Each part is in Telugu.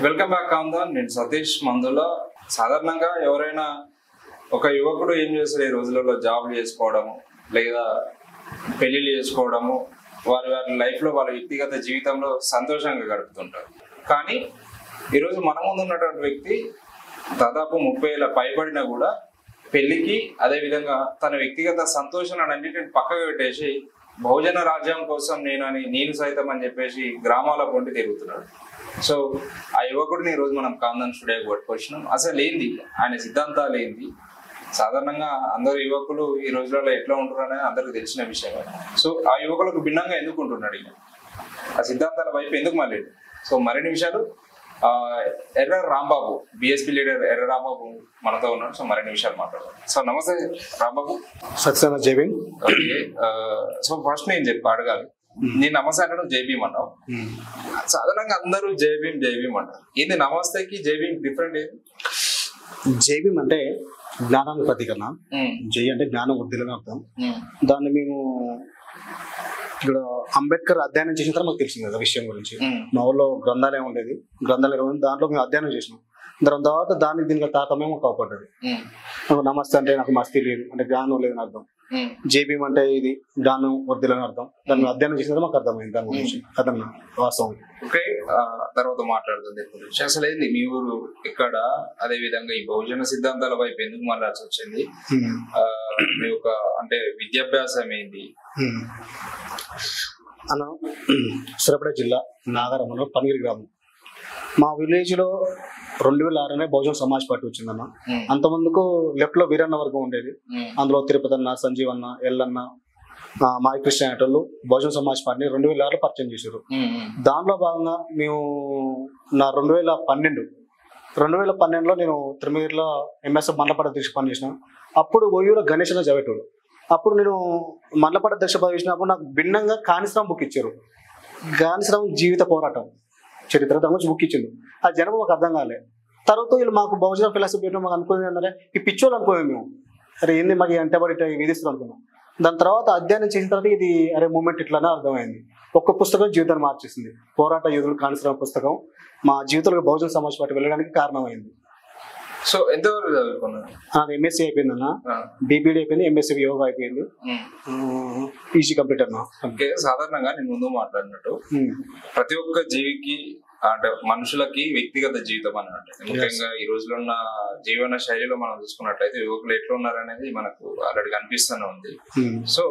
Welcome back కాందాన్. నేను సతీష్ మందుల. సాధారణంగా ఎవరైనా ఒక యువకుడు ఏం చేస్తారు ఈ రోజులలో, జాబ్ చేసుకోవడము లేదా పెళ్లిళ్ళు చేసుకోవడము, వారి లైఫ్లో వాళ్ళ వ్యక్తిగత జీవితంలో సంతోషంగా గడుపుతుంటారు. కానీ ఈరోజు మన ముందు ఉన్నటువంటి వ్యక్తి దాదాపు 30 ఏళ్ళ పైబడినా కూడా పెళ్లికి, అదేవిధంగా తన వ్యక్తిగత సంతోషాలన్నింటిని పక్కకు పెట్టేసి బహుజన రాజ్యం కోసం నేను సైతం అని చెప్పేసి గ్రామాల పొండి తిరుగుతున్నాడు. సో ఆ యువకుడిని ఈరోజు మనం కాందన్ స్టూడియోకి పట్టుకొచ్చినాం. అసలు ఏంది ఆయన సిద్ధాంతాలు ఏంది, సాధారణంగా అందరు యువకులు ఈ రోజులలో ఎట్లా ఉంటున్నారు అనేది అందరికి తెలిసిన విషయం. సో ఆ యువకులకు భిన్నంగా ఎందుకు ఉంటున్నాడు, ఆ సిద్ధాంతాల వైపు ఎందుకు మళ్ళీ. సో మరిన్ని విషయాలు ఎర్ర రాంబాబు, బిఎస్పీ లీడర్ ఎర్ర రాంబాబు మనతో ఉన్నాడు. సో మరిన్ని విషయాలు మాట్లాడదాం. సో నమస్తే Rambabu. Saxena Jai Bhim. Okay, so first నేను అడగాలి, నేను నమస్తే అంటే జైబీమ్ అన్నావు. సాధారణంగా అందరూ జైబీమ్ అంటారు. ఇది నమస్తేకి జైబీమ్ డిఫరెంట్ ఏంటి? జైబీమ్ అంటే జ్ఞానానికి ప్రతీకరణ. జై అంటే జ్ఞానం వృద్ధిలోనే అర్థం. దాన్ని మేము ఇక్కడ అంబేద్కర్ అధ్యయనం చేసిన తర్వాత మాకు తెలిసింది కదా విషయం గురించి. మా ఊళ్ళో గ్రంథాలయం ఉండేది, గ్రంథాలయం దాంట్లో మేము అధ్యయనం చేసినాం. దాని తర్వాత దానికి దీనికి తాకమే మాకు అవపడ్డది. నాకు నమస్తే అంటే నాకు మస్తీ లేదు అంటే జ్ఞానం లేదని అర్థం. జేబీఎం అంటే ఇది జ్ఞానం వర్ధిలని అర్థం. దాన్ని అధ్యయనం చేసిన మాకు అర్థమైంది దాని గురించి అర్థం వాస్తవం. ఓకే, తర్వాత మాట్లాడుతుంది అసలు ఏంది మీ ఊరు ఇక్కడ, అదే విధంగా ఈ బహుజన సిద్ధాంతాల వైపు ఎందుకు మాట్లాడాల్సి వచ్చింది, మీ యొక్క అంటే విద్యాభ్యాసం ఏంది? అన్న సూర్యాపేట జిల్లా నాగారం మండలం పనిగిరి గ్రామం. మా విలేజ్ లో 2006 బహుజన సమాజ్ పార్టీ వచ్చిందన్న. అంతమందుకు లెఫ్ట్ లో వీరన్న వర్గం ఉండేది. అందులో తిరుపతి అన్న, సంజీవ్ అన్న, ఎల్లన్న, మాయ కృష్ణ అనేటోళ్ళు బహుజన సమాజ్ పార్టీని 2006లో పరిచయం చేశారు. దానిలో భాగంగా మేము నా 2012లో నేను తిరుమలలో ఎంఎస్ఎఫ్ మండలపాట అధ్యక్ష పని చేసిన. అప్పుడు ఓయూలో గణేష్ అన్న చదివేటోడు. అప్పుడు నేను మండలపాట అధ్యక్ష పదవి చేసినప్పుడు నాకు భిన్నంగా కానిశ్రామ్ బుక్ ఇచ్చారు. కానిశ్రామ్ జీవిత పోరాటం చరిత్ర దాని గురించి బుక్ ఇచ్చిండు. ఆ జనం మాకు అర్థం కాలే. తర్వాత వీళ్ళు మాకు బహుజన ఫిలాసఫీ మాకు అనుకునేది అంటే ఈ పిచ్చోళ్ళు అనుకోలేదు మేము. అరే ఏంది మాకు అంటబడి విధిస్తారు అనుకున్నాం. దాని తర్వాత అధ్యయనం చేసిన తర్వాత ఇది అరే మూమెంట్ ఇట్లానే అర్థమైంది. ఒక్క పుస్తకం జీవితాన్ని మార్చేసింది. పోరాట యోధులు కానిశ్రామ్ పుస్తకం మా జీవితంలో బహుజన సమాజ్ పార్టీ వెళ్ళడానికి కారణమైంది. సో ఎంతవరకు చదువుకున్నారు? నాకు ఎంఎస్సీ అయిపోయింది అన్న, బీపీడీ అయిపోయింది, ఎంఎస్సీ యోగా అయిపోయింది, పీజీ కంప్లీట్ అన్న. ఓకే, సాధారణంగా నేను ముందు మాట్లాడినట్టు ప్రతి ఒక్క జీవికి అంటే మనుషులకి వ్యక్తిగత జీవితం అని అంటే ముఖ్యంగా ఈ రోజులో ఉన్న జీవన శైలిలో మనం చూసుకున్నట్లయితే యువకులు ఎట్లా ఉన్నారనేది మనకు ఆల్రెడీ కనిపిస్తూనే ఉంది. సో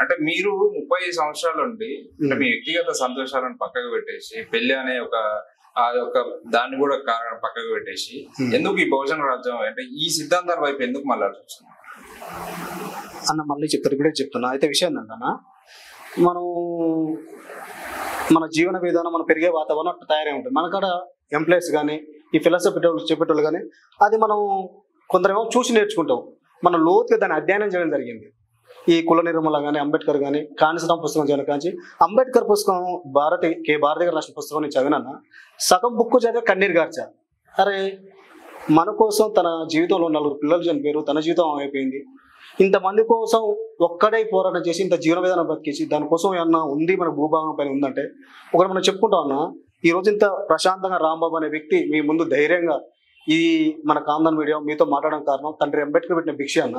అంటే మీరు 30 సంవత్సరాల నుండి అంటే మీ వ్యక్తిగత సంతోషాలను పక్కకు పెట్టేసి పెళ్లి అనే ఒక దాన్ని కూడా కారణం పక్కకు పెట్టేసి ఎందుకు ఈ బహుజన రాజ్యం అంటే ఈ సిద్ధాంతాల వైపు ఎందుకు మళ్ళీ వచ్చింది అన్న? మళ్ళీ చెప్తారు, ఇప్పుడే చెప్తున్నా. అయితే విషయం ఏంటన్నా, మనం మన జీవన విధానం మనం పెరిగే వాతావరణం అట్లా తయారై ఉంటుంది. మన కాడ ఎంప్లాయీస్ కానీ ఈ ఫిలాసఫీ చెప్పేటోళ్ళు కానీ అది మనం కొందరేమో చూసి నేర్చుకుంటాం. మనం లోతుగా దాన్ని అధ్యయనం చేయడం జరిగింది. ఈ కుల నిర్మూల కానీ అంబేద్కర్ కానీ కానిశ్రామ్ పుస్తకం చదివిన కానీ అంబేద్కర్ పుస్తకం భారతి గారు రాసిన పుస్తకం నేను చదివినా. సగం బుక్ చదివి కన్నీరు గార్చా. అరే మన కోసం తన జీవితంలో 4 పిల్లలు చనిపోయారు, తన జీవితం అయిపోయింది. ఇంతమంది కోసం ఒక్కడే పోరాటం చేసి ఇంత జీవన విధానం బతికించి దానికోసం ఏమన్నా ఉంది మన భూభాగం పైన ఉందంటే ఒకటి మనం చెప్పుకుంటాం అన్న. ఈ రోజు ఇంత ప్రశాంతంగా రాంబాబు అనే వ్యక్తి మీ ముందు ధైర్యంగా ఈ మన కాందన్ మీడియా మీతో మాట్లాడడం కారణం తండ్రి అంబేద్కర్ పెట్టిన భిక్ష అన్న.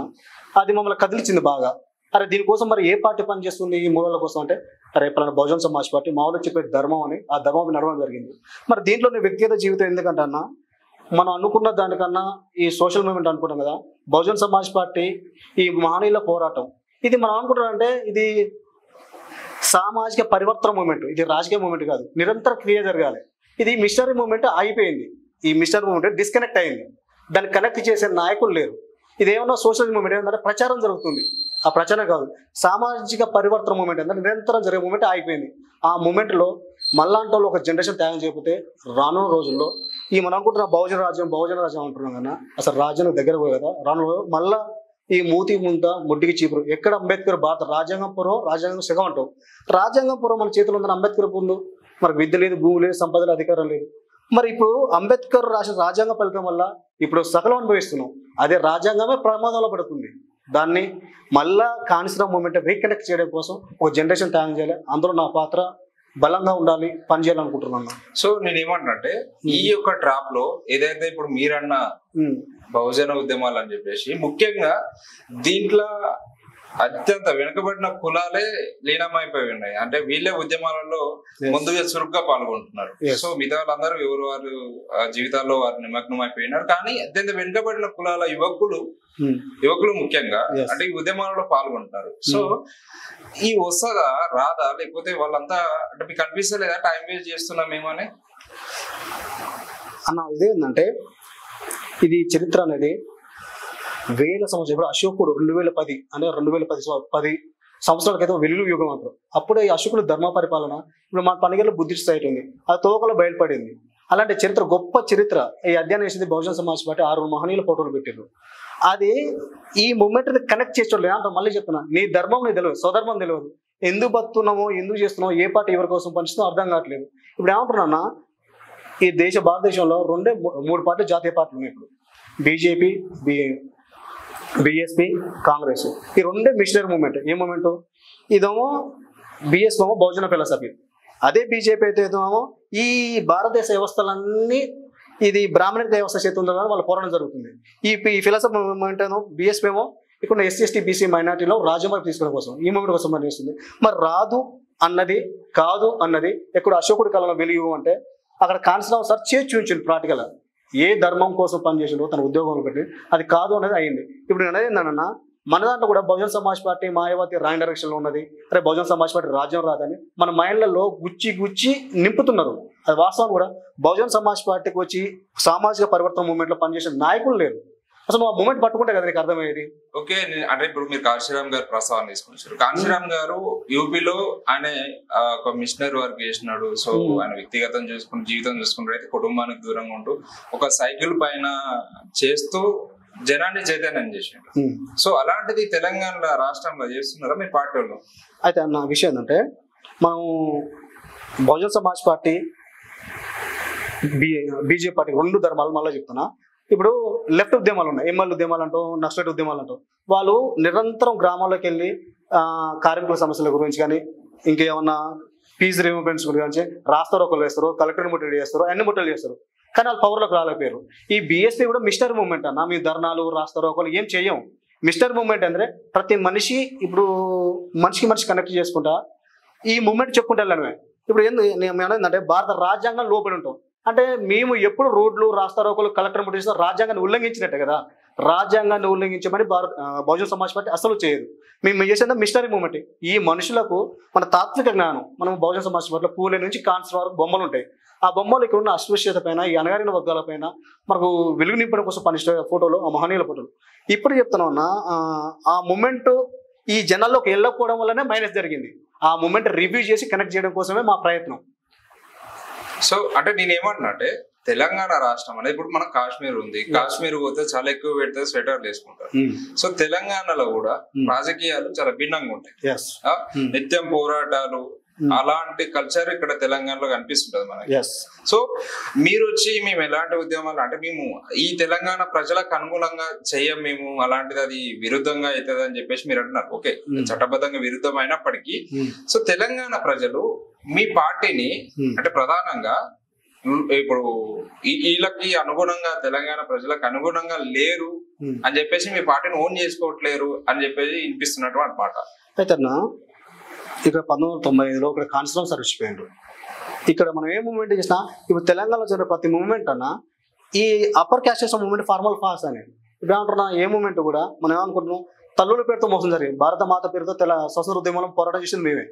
అది మమ్మల్ని కదిలించింది బాగా. అరే దీనికోసం మరి ఏ పార్టీ పనిచేస్తుంది ఈ మూలాల కోసం అంటే అరే పలానా బహుజన సమాజ్ పార్టీ మా వాళ్ళు చెప్పే ధర్మం అని ఆ ధర్మం నడవడం జరిగింది. మరి దీంట్లో వ్యక్తిగత జీవితం ఎందుకంటే అన్న, మనం అనుకున్న దానికన్నా ఈ సోషల్ మూవ్మెంట్ అనుకుంటాం కదా, బహుజన సమాజ్ పార్టీ ఈ మహనీయుల పోరాటం ఇది మనం అనుకుంటామంటే ఇది సామాజిక పరివర్తన మూమెంట్, ఇది రాజకీయ మూమెంట్ కాదు, నిరంతర క్రియ జరగాలి. ఇది మిషనరీ మూమెంట్ ఆగిపోయింది. ఈ మిషనరీ మూమెంట్ డిస్కనెక్ట్ అయింది. దాన్ని కనెక్ట్ చేసే నాయకులు లేరు. ఇదేమన్నా సోషల్ మూమెంట్ ఏంటంటే ప్రచారం జరుగుతుంది. ఆ ప్రచారం కాదు, సామాజిక పరివర్తన మూమెంట్ అంటే నిరంతరం జరిగే మూమెంట్ ఆగిపోయింది. ఆ మూమెంట్లో మళ్ళాంటి ఒక జనరేషన్ త్యాగం చేయకపోతే రానున్న రోజుల్లో ఈ మనం అనుకుంటున్న బహుజన రాజ్యం అంటున్నాం కదా, అసలు రాజ్యం దగ్గర పోయి కదా రాను మళ్ళా ఈ మూతి ముంత ముడ్డికి చీపురు. ఎక్కడ అంబేద్కర్ భారత రాజ్యాంగం పూర్వం రాజ్యాంగం సగం అంటాం. రాజ్యాంగం పూర్వం మన చేతిలో ఉందని అంబేద్కర్ ముందు మనకు విద్య లేదు, భూమి లేదు, సంపద లేదు, అధికారం లేదు. మరి ఇప్పుడు అంబేద్కర్ రాసిన రాజ్యాంగ ఫలితం వల్ల ఇప్పుడు సకలం అనుభవిస్తున్నాం. అదే రాజ్యాంగమే ప్రమాదంలో పడుతుంది. దాన్ని మళ్ళా కానిశ్రామ్ మూమెంట్ రీకనెక్ట్ చేయడం కోసం ఒక జనరేషన్ త్యాగం చేయాలి. అందులో నా పాత్ర బలంగా ఉండాలి, పని చేయాలనుకుంటున్నాను. సో నేను ఏమంటున్నానంటే ఈ యొక్క ట్రాప్ లో ఏదైతే ఇప్పుడు మీరన్న బహుజన ఉద్యమాలు అని చెప్పేసి ముఖ్యంగా దీంట్లో అత్యంత వెనుకబడిన కులాలే లీనమైపోయి ఉన్నాయి. అంటే వీళ్ళే ఉద్యమాలలో ముందుగా చురుగ్గా పాల్గొంటున్నారు. సో మిగతా వాళ్ళందరూ ఎవరు వారు జీవితాల్లో వారు నిమగ్నం అయిపోయినారు. కానీ అత్యంత వెనుకబడిన కులాల యువకులు ముఖ్యంగా అంటే ఈ ఉద్యమాలలో పాల్గొంటున్నారు. సో ఈ వస్తుందా రాదా, లేకపోతే వాళ్ళంతా అంటే మీకు అనిపిస్తలేదా టైం వేస్ట్ చేస్తున్నాం ఏమని అన్న? ఇదేంటంటే ఇది చరిత్ర అనేది వేల సంవత్సరం. ఇప్పుడు అశోకుడు 2010 అంటే 2010 సంవత్సరాల క్రితం వెలుగు యుగం అంటారు. అప్పుడే ఈ అశోకుడు ధర్మ పరిపాలన, ఇప్పుడు మన పండుగలో బుద్ధిస్ట్ సైట్ ఉంది, అది తోకలో బయలుపడింది. అలాంటి చరిత్ర, గొప్ప చరిత్ర ఈ అధ్యయనం చేసింది బహుజన సమాజ్ పార్టీ. 6 మహనీయుల ఫోటోలు పెట్టారు. అది ఈ మూమెంట్ని కనెక్ట్ చేసేవాళ్ళు అంటే మళ్ళీ చెప్తున్నా, నీ ధర్మం నీకు తెలియదు, స్వధర్మం తెలియదు, ఎందుకు బతున్నామో ఎందుకు చేస్తున్నామో ఏ పార్టీ ఎవరి కోసం పనిచేస్తుందో అర్థం కావట్లేదు. ఇప్పుడు ఏమంటున్నా, ఈ భారతదేశంలో 3 పార్టీలు జాతీయ పార్టీలు ఉన్నాయి. ఇప్పుడు బీజేపీ, బిఎస్పీ, కాంగ్రెస్. ఈ 2 మిషనరీ మూమెంట్. ఏ మూమెంట్? ఇదేమో బిఎస్పీ ఏమో బహుజన ఫిలాసఫీ, అదే బీజేపీ అయితే ఏమో ఈ భారతదేశ వ్యవస్థలన్నీ ఇది బ్రాహ్మణ వ్యవస్థ చేతుందని వాళ్ళ పోరాటం జరుగుతుంది. ఈ ఫిలాసఫీ మూమెంట్ ఏమో బిఎస్పీ ఏమో ఇక్కడ ఎస్సీ ఎస్టీ బీసీ మైనార్టీలో రాజ్యం వైపు తీసుకోవడం కోసం ఈ మూమెంట్ కోసం పనిచేస్తుంది. మరి రాదు అన్నది కాదు అన్నది ఎక్కడ అశోకుడి కాలంలో వెలుగు అంటే అక్కడ కాన్సన్ సార్ చేసి చూపించింది ప్రాక్టికల్. ఏ ధర్మం కోసం పనిచేసిండో తన ఉద్యోగంలో పెట్టి అది కాదు అనేది అయింది. ఇప్పుడు నేను అనేది ఏంటన్నా, మన దాంట్లో కూడా బహుజన సమాజ్ పార్టీ మాయావతి రాంగ్ డైరెక్షన్లో ఉన్నది, అరే బహుజన సమాజ్ పార్టీ రాజ్యం రాదని మన మైండ్లలో గుచ్చి నింపుతున్నారు. అది వాస్తవం కూడా. బహుజన సమాజ్ పార్టీకి వచ్చి సామాజిక పరివర్తన మూమెంట్లో పనిచేసిన నాయకులు లేరు. అసలు ఆ మూమెంట్ పట్టుకుంటే కదా నీకు అర్థమయ్యేది. ఓకే, అంటే ఇప్పుడు మీరు కాశీరామ్ గారు ప్రస్తావన తీసుకొచ్చారు. కాశీరామ్ గారు యూపీలో ఆయన ఒక మిషనరీ వర్క్ చేసినాడు. సో ఆయన వ్యక్తిగతం జీవితం చూసుకుంటూ అయితే కుటుంబానికి దూరంగా ఉంటూ ఒక సైకిల్ పైన చేస్తూ జనాన్ని చైతన్యం చేసినాడు. సో అలాంటిది తెలంగాణ రాష్ట్రంలో చేస్తున్నారా మీ పార్టీ వాళ్ళు? అయితే అన్న విషయం ఏంటంటే, మనం Bahujan Samaj party BJP party 2 ధర్మాలు మళ్ళీ చెప్తున్నా. ఇప్పుడు లెఫ్ట్ ఉద్యమాలు ఉన్నాయి, ఎంఎల్ ఉద్యమాలు అంటూ, నక్సలైట్ ఉద్యమాలు అంటూ, వాళ్ళు నిరంతరం గ్రామాల్లోకి వెళ్ళి కార్మికుల సమస్యల గురించి కానీ ఇంకేమన్నా ఫీజు రిమూవ్మెంట్స్ గురించి రాస్తారోకలు వేస్తారు, కలెక్టర్ ముట్టడి చేస్తారు, అన్ని ముట్టలు చేస్తారు. కానీ వాళ్ళు పవర్లోకి రాలేకపోయారు. ఈ బీఎస్పీ కూడా మిషనరీ మూవ్మెంట్ అన్న. మీ ధర్నాలు రాస్తారోకలు ఏం చెయ్యం. మిషనరీ మూవ్మెంట్ అంటే ప్రతి మనిషి ఇప్పుడు మనిషి కనెక్ట్ చేసుకుంటా ఈ మూవ్మెంట్ చెప్పుకుంటూ వెళ్ళడమే. ఇప్పుడు ఏంటంటే భారత రాజ్యాంగం లోపలి ఉంటాం అంటే మేము ఎప్పుడు రోడ్లు రాస్తారోకలు కలెక్టర్ ముట్టడిస్తే రాజ్యాంగాన్ని ఉల్లంఘించినట్టే కదా. రాజ్యాంగాన్ని ఉల్లంఘించమని బహుజన సమాజ్ పార్టీ అసలు చేయదు. మేము చేసేది మిషనరీ మూమెంట్. ఈ మనుషులకు మన తాత్విక జ్ఞానం, మనం బహుజన సమాజ్ పార్టీలో పూలే నుంచి కాన్సర్ వరకు బొమ్మలు ఉంటాయి. ఆ బొమ్మలు ఇక్కడ ఉన్న అస్పృశ్యత పైన, ఈ అణగారిన వర్గాల పైన మనకు వెలుగు నింపడం కోసం పనిచేసే ఫోటోలు, ఆ మహనీయుల ఫోటోలు. ఇప్పుడు చెప్తున్నా, ఆ మూమెంట్ ఈ జనాల్లోకి వెళ్ళకపోవడం వల్లనే మైనస్ జరిగింది. ఆ మూమెంట్ రివ్యూ చేసి కనెక్ట్ చేయడం కోసమే మా ప్రయత్నం. సో అంటే నేను ఏమంటున్నా అంటే తెలంగాణ రాష్ట్రం అనేది ఇప్పుడు మనకు కాశ్మీర్ ఉంది. కాశ్మీర్ పోతే చాలా ఎక్కువ పెడితే స్వెటర్లు వేసుకుంటారు. సో తెలంగాణలో కూడా రాజకీయాలు చాలా భిన్నంగా ఉంటాయి. నిత్యం పోరాటాలు, అలాంటి కల్చర్ ఇక్కడ తెలంగాణలో కనిపిస్తుంటది మనకి. సో మీరు వచ్చి మేము ఎలాంటి ఉద్యమాలు అంటే మేము ఈ తెలంగాణ ప్రజలకు అనుగుణంగా చెయ్యం, మేము అలాంటిది అది విరుద్ధంగా అవుతుంది అని చెప్పేసి మీరు అంటున్నారు. ఓకే, చట్టబద్ధంగా విరుద్ధం అయినప్పటికీ సో తెలంగాణ ప్రజలు మీ పార్టీని అంటే ప్రధానంగా ఇప్పుడు వీళ్ళకి అనుగుణంగా తెలంగాణ ప్రజలకు అనుగుణంగా లేరు అని చెప్పేసి మీ పార్టీని ఓన్ చేసుకోవట్లేరు అని చెప్పేసి వినిపిస్తున్నట్టు అనమాట. అయితే ఇక్కడ 1995లో ఇక్కడ కాన్స్టిట్యూషన్ సార్ వచ్చిపోయారు. ఇక్కడ మనం ఏ మూవ్మెంట్ చేసినా ఇప్పుడు తెలంగాణలో జరిగే ప్రతి మూవ్మెంట్ అన్న ఈ అప్పర్ క్యాస్ట్ మూవ్మెంట్ ఫార్మల్ ఫాస్ అనేది. ఇప్పుడు ఏమంటున్నా, ఏ మూవ్మెంట్ కూడా మనం ఏమనుకుంటున్నాం, తల్లుల పేరుతో మోసం జరిగింది. భారత మాత పేరుతో స్వతంత్ర ఉద్యమంలో పోరాటం చేసింది మేమే.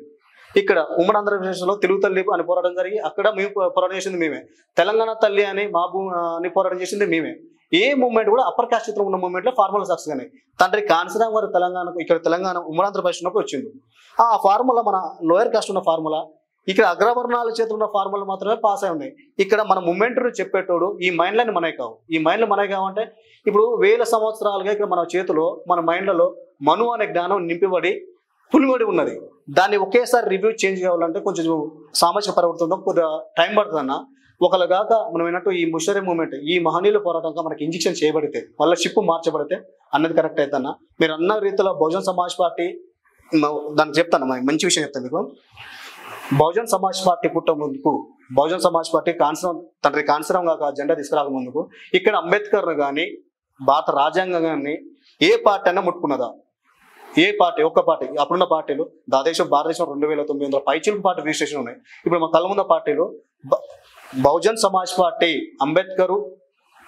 ఇక్కడ ఉమ్మడి ఆంధ్రప్రదేశ్లో తెలుగు తల్లి అని పోరాటం జరిగి అక్కడ మేము పోరాటం చేసింది మేమే. తెలంగాణ తల్లి అని బాబు అని పోరాటం చేసింది మేమే. ఏ మూవ్మెంట్ కూడా అప్పర్ క్యాస్ట్ చిత్రం ఉన్న మూవ్మెంట్లో ఫార్ములా సక్సెస్ గానే తండ్రి కాన్సరామ్ గారు తెలంగాణకు ఇక్కడ తెలంగాణ ఉమ్మడి ఆంధ్రప్రదేశ్ ఉన్నప్పుడు వచ్చింది. ఆ ఫార్ములా మన లోయర్ కాస్ట్ ఉన్న ఫార్ములా, ఇక్కడ అగ్రవర్ణాల చేతులు ఉన్న ఫార్ములా మాత్రమే పాస్ అయి ఉన్నాయి. ఇక్కడ మన మూమెంట్ చెప్పేటోడు ఈ మైండ్లని మనకి కావు. ఈ మైండ్లు మనకి కావంటే ఇప్పుడు 1000 సంవత్సరాలుగా ఇక్కడ మన చేతిలో మన మైండ్లలో మను అనే జ్ఞానం నింపిబడి పులిబడి ఉన్నది. దాన్ని ఒకేసారి రివ్యూ చేంజ్ కావాలంటే కొంచెం సామాజిక పరివర్తన కొద్దిగా టైం పడుతుంది అన్న. ఒకళ్ళగాక మనం ఏంటంటే ఈ మిషనరీ మూమెంట్ ఈ మహనీయుల పోరాటంగా మనకి ఇంజెక్షన్ చేయబడితే వాళ్ళ షిప్ మార్చబడితే అన్నది కరెక్ట్ అవుతుందన్న. మీరు అన్న రీతిలో బహుజన సమాజ్ పార్టీ దానికి చెప్తాను, మంచి విషయం చెప్తాను మీకు. బహుజన్ సమాజ్ పార్టీ పుట్ట ముందుకు, బహుజన్ సమాజ్ పార్టీ తండ్రి కాన్సీరామ్ గారు జెండా తీసుకురాక ముందుకు ఇక్కడ అంబేద్కర్ కానీ భారత రాజ్యాంగం కానీ ఏ పార్టీ అయినా ముట్టుకున్నదా? ఏ పార్టీ? ఒక్క పార్టీ. అప్పుడున్న పార్టీలు భారతదేశం 2900 పైచిలకు పార్టీ రిజిస్ట్రేషన్ ఉన్నాయి. ఇప్పుడు మా కళ్ళ ముందు పార్టీలు బహుజన్ సమాజ్ పార్టీ అంబేద్కర్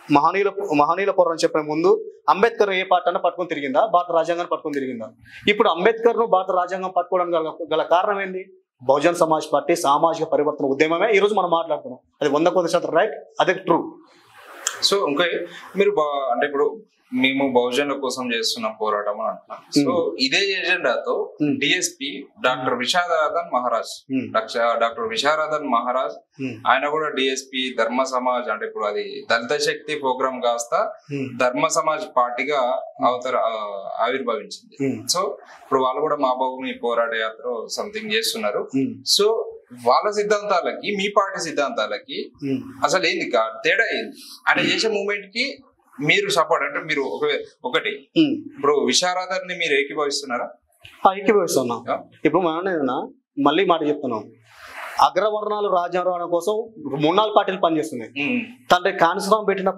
మహనీయుల పోరాటం చెప్పే ముందు అంబేద్కర్ ఏ పార్టీ అన్నా పట్టుకొని తిరిగిందా? భారత రాజ్యాంగాన్ని పట్టుకొని తిరిగిందా? ఇప్పుడు అంబేద్కర్ ను భారత రాజ్యాంగం పట్టుకోవడానికి గల కారణం ఏంది? బహుజన్ సమాజ్ పార్టీ సామాజిక పరివర్తన ఉద్యమమే ఈ రోజు మనం మాట్లాడుతున్నాం. అది 100% రైట్, అదే ట్రూ. సో ఇంకా మీరు అంటే ఇప్పుడు మేము బహుజనుల కోసం చేస్తున్న పోరాటం అని అంటున్నాం. సో ఇదే ఎజెండాతో డిఎస్పి డాక్టర్ విశారదన్ మహారాజ్ ఆయన కూడా డిఎస్పి ధర్మ సమాజ్ అంటే ఇప్పుడు అది దళిత శక్తి ప్రోగ్రామ్ కాస్త ధర్మ సమాజ్ పార్టీగా ఆవిర్భవించింది. సో ఇప్పుడు వాళ్ళు కూడా మా భూమి పోరాట యాత్ర సంథింగ్ చేస్తున్నారు. సో వాళ్ళ సిద్ధాంతాలకి మీ పార్టీ సిద్ధాంతాలకి అసలు ఏంది తేడా ఏంది? ఆయన చేసే మూమెంట్ కి మీరు సపోర్ట్ అంటే మీరు ఒకటి ఇప్పుడు విశారదన్ ని మీరు ఏకీభవిస్తున్నారా? ఏకీభవిస్తున్నా. ఇప్పుడు మనం మళ్ళీ మాట చెప్తున్నాం, అగ్రవర్ణాలు రాజ్యాంగం కోసం 3-4 పార్టీలు పనిచేస్తున్నాయి. తండ్రి కాన్సీరామ్ పెట్టిన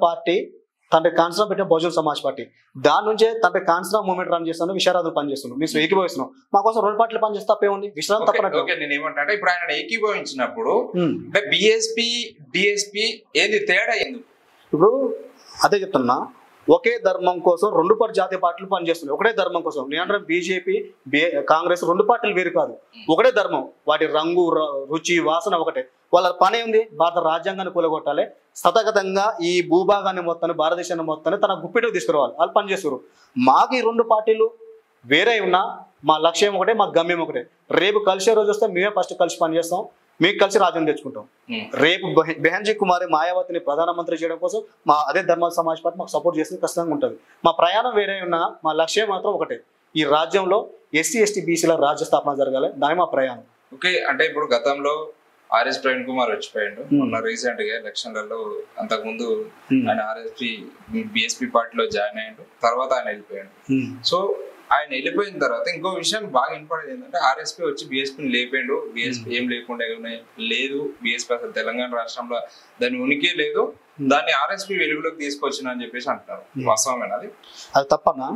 బహుజన్ సమాజ్ పార్టీ, దాని నుంచే తండ్రి కాన్సీరామ్ మూవ్మెంట్ రన్ చేస్తాను, విశారదన్ పనిచేస్తున్నాం. మేము ఏకీభవిస్తున్నాం. మా కోసం 2 పార్టీలు పనిచేస్తే తప్పేముంది? విశారదన్ తప్పనట్టు. నేను ఏమంటే ఇప్పుడు ఆయన ఏకీభవించినప్పుడు అంటే బిఎస్పి డిఎస్పి ఏంది తేడా ఏంది? ఇప్పుడు అదే చెప్తున్నా, ఒకే ధర్మం కోసం 2 జాతీయ పార్టీలు పనిచేస్తున్నాయి. ఒకటే ధర్మం కోసం. నేను బీజేపీ కాంగ్రెస్ 2 పార్టీలు వేరు కాదు, ఒకటే ధర్మం. వాటి రంగు రుచి వాసన ఒకటే. వాళ్ళ పని ఉంది భారత రాజ్యాంగాన్ని కూలగొట్టాలి, సతగతంగా ఈ భూభాగాన్ని మొత్తాన్ని భారతదేశాన్ని మొత్తాన్ని తన గుప్పిటకు తీసుకురావాలి. వాళ్ళు పనిచేస్తారు. మాకు ఈ 2 పార్టీలు వేరే ఉన్నా మా లక్ష్యం ఒకటే, మా గమ్యం ఒకటే. రేపు కలిసే రోజు వస్తే మేమే ఫస్ట్ కలిసి పనిచేస్తాం, మీకు కలిసి రాజ్యం తెచ్చుకుంటాం. రేపు బెహన్జీ కుమారి మాయావతిని ప్రధానమంత్రి చేయడం కోసం మా అదే ధర్మ సమాజ్ పార్టీ మాకు సపోర్ట్ చేస్తే ఖచ్చితంగా ఉంటుంది. మా ప్రయాణం వేరే ఉన్నా మా లక్ష్యం మాత్రం ఒకటే, ఈ రాజ్యంలో ఎస్సీ ఎస్టీ బీసీల రాజ్య స్థాపన జరగాలి. దాని మా ప్రయాణం. ఓకే, అంటే ఇప్పుడు గతంలో ఆర్ఎస్ ప్రవీణ్ కుమార్ వచ్చిపోయాడు మొన్న రీసెంట్ గా ఎలక్షన్లలో. అంతకుముందు ఆయన బిఎస్పీ పార్టీలో జాయిన్ అయ్యాడు, తర్వాత ఆయన వెళ్ళిపోయాడు. సో ఆయన వెళ్ళిపోయిన తర్వాత ఇంకో విషయం బాగా వినపడేది ఏంటంటే ఆర్ఎస్పీ వచ్చి బిఎస్పీని లేపాడు. బిఎస్పీ ఏం లేకుండా లేదు, బిఎస్పీ అసలు తెలంగాణ రాష్ట్రంలో దాని ఉనికి లేదు, దాన్ని ఆర్ఎస్పీ వెలుగులోకి తీసుకొచ్చిన అని చెప్పేసి అంటున్నారు. వాస్తవమేనా అది? అది తప్పన్నా.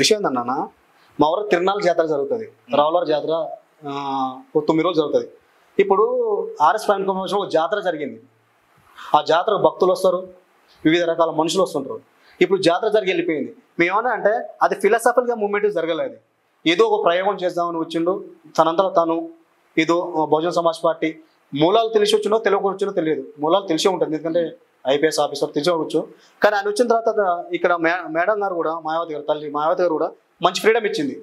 విషయం ఏంటన్నా, మా ఊరు తిరునాళ్ళ జాతర జరుగుతుంది, రావులవారి జాతర 9 రోజులు జరుగుతుంది. ఇప్పుడు ఆర్ఎస్ ప్రవీణ్ కుమార్ ఒక జాతర జరిగింది. ఆ జాతర భక్తులు వస్తారు, వివిధ రకాల మనుషులు వస్తుంటారు. ఇప్పుడు జాతర జరిగి వెళ్ళిపోయింది. మేమన్నా అంటే అది ఫిలాసఫికల్గా మూవ్మెంట్ జరగలేదు, ఏదో ఒక ప్రయోగం చేద్దామని వచ్చిండు. తనంతలో తాను ఏదో బహుజన్ సమాజ్ పార్టీ మూలాలు తెలిసి వచ్చినో తెలియకొచ్చినో తెలియదు. మూలాలు తెలిసే ఉంటుంది, ఎందుకంటే ఐపీఎస్ ఆఫీసర్ తెలిసి. కానీ ఆయన వచ్చిన తర్వాత ఇక్కడ మేడం గారు కూడా, మాయావతి గారు తల్లి మాయావతి గారు కూడా మంచి ఫ్రీడమ్ ఇచ్చింది.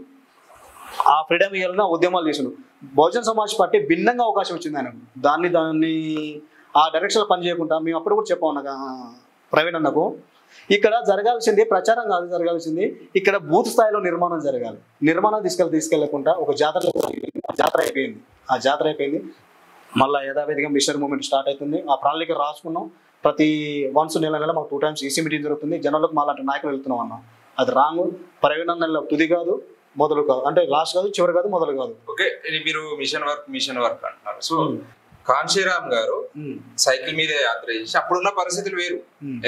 ఆ ఫ్రీడమ్ ఇవ్వాలన్నా ఉద్యమాలు చేసిండు. బహుజన్ సమాజ్ పార్టీ భిన్నంగా అవకాశం వచ్చింది ఆయనకు. దాన్ని ఆ డైరెక్షన్లో పనిచేయకుండా మేము అప్పుడు కూడా చెప్పాం ప్రవీణ్ అన్నకు, ఇక్కడ జరగాల్సింది ప్రచారం కాదు, జరగాల్సింది ఇక్కడ బూత్ స్థాయిలో నిర్మాణం జరగాలి. నిర్మాణం తీసుకెళ్ళకుండా ఒక జాతర అయిపోయింది. మళ్ళీ యథావిధిగా మిషనరీ మూవ్మెంట్ స్టార్ట్ అవుతుంది. ఆ ప్రణాళిక రాసుకున్నాం. ప్రతి నెల మాకు 2 times ఈసీ మీటింగ్ జరుగుతుంది. జనాలకు మాలాంటి నాయకులు వెళ్తున్నాం అన్న. అది రాంగ్. ప్రవీణ్ అన్న తుది కాదు, మొదలు కాదు, అంటే లాస్ట్ కాదు, చివరి కాదు, మొదలు కాదు. ఓకే, మీరు మిషన్ వర్క్ అంటున్నారు. సో కాన్షీరామ్ గారు సైకిల్ మీద యాత్ర చేసి అప్పుడున్న పరిస్థితులు వేరు,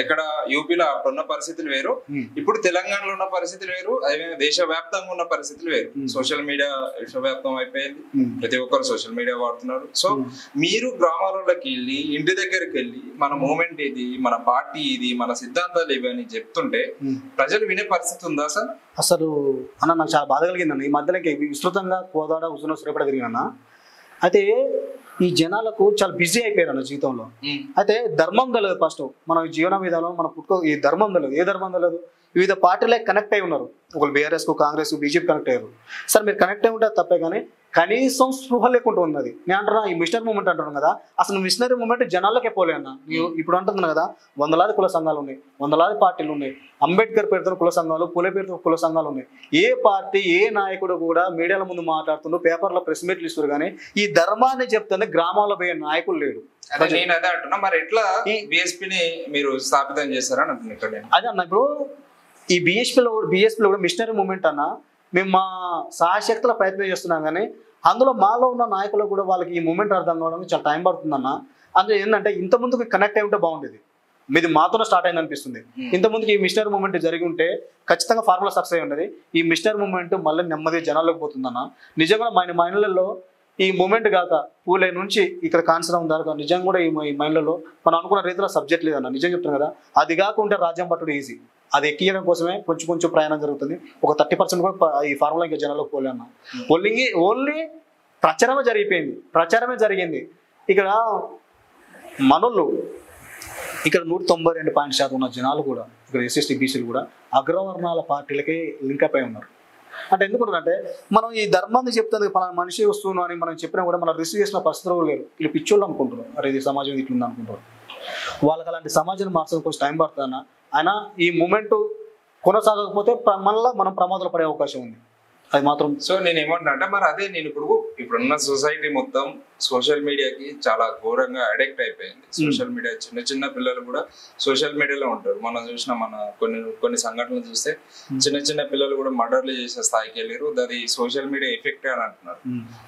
ఎక్కడ యూపీలో అప్పుడున్న పరిస్థితులు వేరు, ఇప్పుడు తెలంగాణలో ఉన్న పరిస్థితులు వేరు, అదే దేశవ్యాప్తంగా ఉన్న పరిస్థితులు వేరు. సోషల్ మీడియా విశ్వవ్యాప్తం అయిపోయింది, ప్రతి ఒక్కరు సోషల్ మీడియా వాడుతున్నారు. సో మీరు గ్రామాలలోకి వెళ్ళి ఇంటి దగ్గరికి వెళ్ళి మన మూమెంట్ ఇది, మన పార్టీ ఇది, మన సిద్ధాంతాలు ఇవి అని చెప్తుంటే ప్రజలు వినే పరిస్థితి ఉందా సార్? అసలు అన్న నాకు చాలా బాధ కలిగిందన్న. ఈ మధ్యలో విస్తృతంగా కోదాడ హుజూర్ సూర్యాపేట తిరిగినా. అయితే ఈ జనాలకు చాలా బిజీ అయిపోయారు అన్న జీవితంలో. అయితే ధర్మం తెలియదు. ఫస్ట్ మన జీవన విధానం మన ఈ ధర్మం తెలియదు. ఏ ధర్మం తెలియదు? వివిధ పార్టీలకు కనెక్ట్ అయి ఉన్నారు. ఒకరు బీఆర్ఎస్ కు, కాంగ్రెస్, బీజేపీ కనెక్ట్ అయ్యారు. సార్ మీరు కనెక్ట్ అయి ఉంటే తప్పే, కానీ కనీసం స్పృహ లేకుండా ఉన్నది. నేను అంటున్నా ఈ మిషనరీ మూవ్మెంట్ అంటున్నాను కదా, అసలు మిషనరీ మూవ్మెంట్ జనాలకే పోలే అన్న. ఇప్పుడు అంటున్నాను కదా, 100,000 కుల సంఘాలు ఉన్నాయి, 100,000 పార్టీలు ఉన్నాయి. అంబేద్కర్ పేరుతో కుల సంఘాలు, పూలే పేరుతో కుల సంఘాలు ఉన్నాయి. ఏ పార్టీ ఏ నాయకుడు కూడా మీడియాల ముందు మాట్లాడుతుండ్రు, పేపర్లో ప్రెస్ మీట్లు ఇస్తారు, కానీ ఈ ధర్మాన్ని చెప్తుంటే గ్రామాల్లో పోయే నాయకులు లేడు. నేను అదే అంటున్నా, మరి ఎట్లా బీఎస్పీని మీరు స్థాపితం చేశారని అంటున్నా. అదే అన్న, ఇప్పుడు ఈ బీఎస్పీలో కూడా మిషనరీ మూవ్మెంట్ అన్న మేము మా సహాయశక్తుల ప్రయత్నం చేస్తున్నాం కానీ అందులో మాలో ఉన్న నాయకులు కూడా వాళ్ళకి ఈ మూమెంట్ అర్థం కావడానికి చాలా టైం పడుతుందన్న. అందులో ఏంటంటే ఇంత ముందుకు కనెక్ట్ అయి ఉంటే బాగుండేది. మీది మాతోనే స్టార్ట్ అయింది అనిపిస్తుంది. ఇంత ముందుకి ఈ మిషనరీ మూమెంట్ జరిగి ఉంటే ఖచ్చితంగా ఫార్ములా సక్సెస్ అయి ఉండేది. ఈ మిషనరీ మూమెంట్ మళ్ళీ నెమ్మది జనాల్లోకి పోతుందన్న. నిజంగా మన మైండ్లలో ఈ మూమెంట్ కాక పూలే నుంచి ఇక్కడ కాన్సరం దాకా నిజంగా కూడా ఈ మైండ్లలో మనం అనుకున్న రీతిలో సబ్జెక్ట్ లేదన్న. నిజం చెప్తాను కదా, అది కాకుంటే రాజ్యం పట్టుడు ఈజీ. అది ఎక్కియడం కోసమే కొంచెం కొంచెం ప్రయాణం జరుగుతుంది. ఒక 30% కూడా ఈ ఫార్ములా ఇంకా జనాల్లోకి పోలే అన్న. ఓన్లీ ప్రచారమే జరిగింది. ఇక్కడ మనోళ్ళు ఇక్కడ 192% ఉన్న జనాలు కూడా ఇక్కడ ఎస్ఎస్టీ బీసీలు కూడా అగ్రవర్ణాల పార్టీలకే లింకప్ అయి ఉన్నారు. అంటే ఎందుకంటే మనం ఈ ధర్మాన్ని చెప్తుంది మన మనిషి వస్తువును అని మనం చెప్పినా కూడా మనం రిసీవ్ చేసిన పరిస్థితులు లేరు. వీళ్ళు పిచ్చోళ్ళు అనుకుంటున్నారు, అరే ఇది సమాజం ఇట్లుంది అనుకుంటారు. వాళ్ళకి అలాంటి సమాజాన్ని మార్చడం కొంచెం టైం పడుతుందన్న. అయినా ఈ మూమెంట్ కొనసాగకపోతే మళ్ళీ మనం ప్రమాదాలు పడే అవకాశం ఉంది. అది మాత్రం. సో నేను ఏమంటున్నా అంటే మరి అదే నేను ఇప్పుడున్న సొసైటీ మొత్తం సోషల్ మీడియాకి చాలా ఘోరంగా అడిక్ట్ అయిపోయింది. సోషల్ మీడియా చిన్న పిల్లలు కూడా సోషల్ మీడియాలో ఉంటారు. మనం చూసిన కొన్ని సంఘటనలు చూస్తే చిన్న పిల్లలు కూడా మర్డర్లు చేసే స్థాయికి వెళ్ళారు. అది సోషల్ మీడియా ఎఫెక్ట్ అని అంటున్నారు.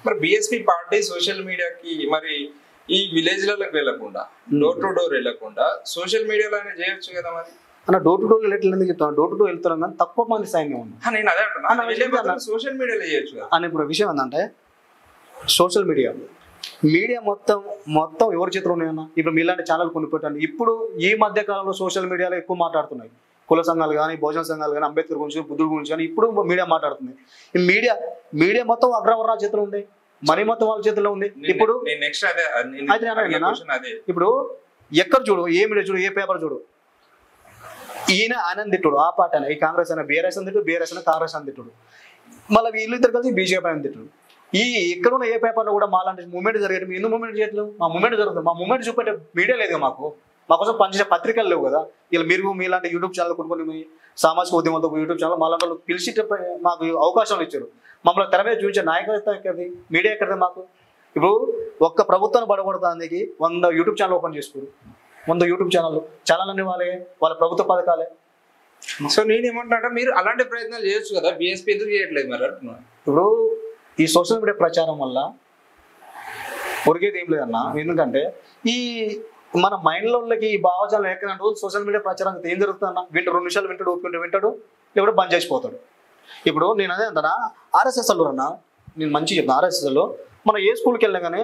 మరి బిఎస్పీ పార్టీ సోషల్ మీడియాకి మరి ఈ విలేజ్లకు వెళ్లకుండా డోర్ టు డోర్ వెళ్లకుండా సోషల్ మీడియాలోనే చేయొచ్చు కదా మరి అన్న. డోర్ టు డోర్ ఎందుకు చెప్తాను, డోర్ టు డోర్ వెళ్తున్నాం కానీ తక్కువ మంది సైన్యం ఉంది. నేను అదే అంటున్నా, సోషల్ మీడియాలో చేయొచ్చు అని. ఇప్పుడు విషయం ఏంటంటే సోషల్ మీడియా మొత్తం ఎవరి చేతిలో ఉన్నాయన్న. ఇప్పుడు మీలాంటి ఛానల్ కొనిపెట్టండి. ఇప్పుడు ఈ మధ్య కాలంలో సోషల్ మీడియాలో ఎక్కువ మాట్లాడుతున్నాయి. కుల సంఘాలు కానీ, భోజన సంఘాలు కానీ, అంబేద్కర్ గురించి, బుద్ధుడి గురించి కానీ ఇప్పుడు మీడియా మాట్లాడుతుంది. ఈ మీడియా మొత్తం అగ్రవర్ణాల చేతిలో ఉంది, మనీ మొత్తం వాళ్ళ చేతిలో ఉంది. ఇప్పుడు ఇప్పుడు ఎక్కడ చూడు, ఏ మీడియా చూడు, ఏ పేపర్ చూడు, ఈయన ఆనందిట్టుడు ఆ పార్టీ అని, ఈ కాంగ్రెస్ అయినా బీఆర్ఎస్ అని తిట్టు, బీఆర్ఎస్ అయినా కాంగ్రెస్ అని తిట్టుడు, మళ్ళీ వీళ్ళు ఇద్దరు కలిసి బీజేపీ అని తిట్టుడు. ఈ ఎక్కడున్న ఏ పేపర్లో కూడా మాలాంటి మూమెంట్ జరిగేది ఎందుకు మూమెంట్ చేయట్లేదు? మా మూమెంట్ జరుగుతుంది. మా మూమెంట్ చూపెట్టే మీడియా లేదు మాకోసం పనిచేసే పత్రికలు లేవు కదా. ఇలా మీలాంటి యూట్యూబ్ ఛానల్ కొనుక్కొని సామాజిక ఉద్యమంతో యూట్యూబ్ ఛానల్ మాలాంటి వాళ్ళు పిలిచి మాకు అవకాశాలు ఇచ్చారు. మమ్మల్ని తెర మీద చూపించే నాయకత్వం ఎక్కడిది, మీడియా ఎక్కడిది మాకు? ఇప్పుడు ఒక్క ప్రభుత్వాన్ని పడగొడతానికి 100 యూట్యూబ్ ఛానల్ ఓపెన్ చేసుకోరు. 100 యూట్యూబ్ ఛానల్ అన్ని వాళ్ళ ప్రభుత్వ పథకాలే. సో నేనేమంటున్నా మీరు అలాంటి ప్రయత్నాలు చేయొచ్చు కదా, బిఎస్పీ ఎందుకు చేయట్లేదు మరి అంటున్నాను. ఇప్పుడు ఈ సోషల్ మీడియా ప్రచారం వల్ల ఒరిగేది ఏం లేదన్న. ఎందుకంటే ఈ మన మైండ్లోకి ఈ భావజాలం ఎక్కడంటే సోషల్ మీడియా ప్రచారం ఏం జరుగుతుందన్న, 2 నిమిషాలు వింటాడు లేకపోతే బంద్ చేసిపోతాడు. ఇప్పుడు నేను అదే అంటానా, ఆర్ఎస్ఎస్లో అన్న నేను మంచిగా చెప్తాను. ఆర్ఎస్ఎస్లో మనం ఏ స్కూల్కి వెళ్ళినా కానీ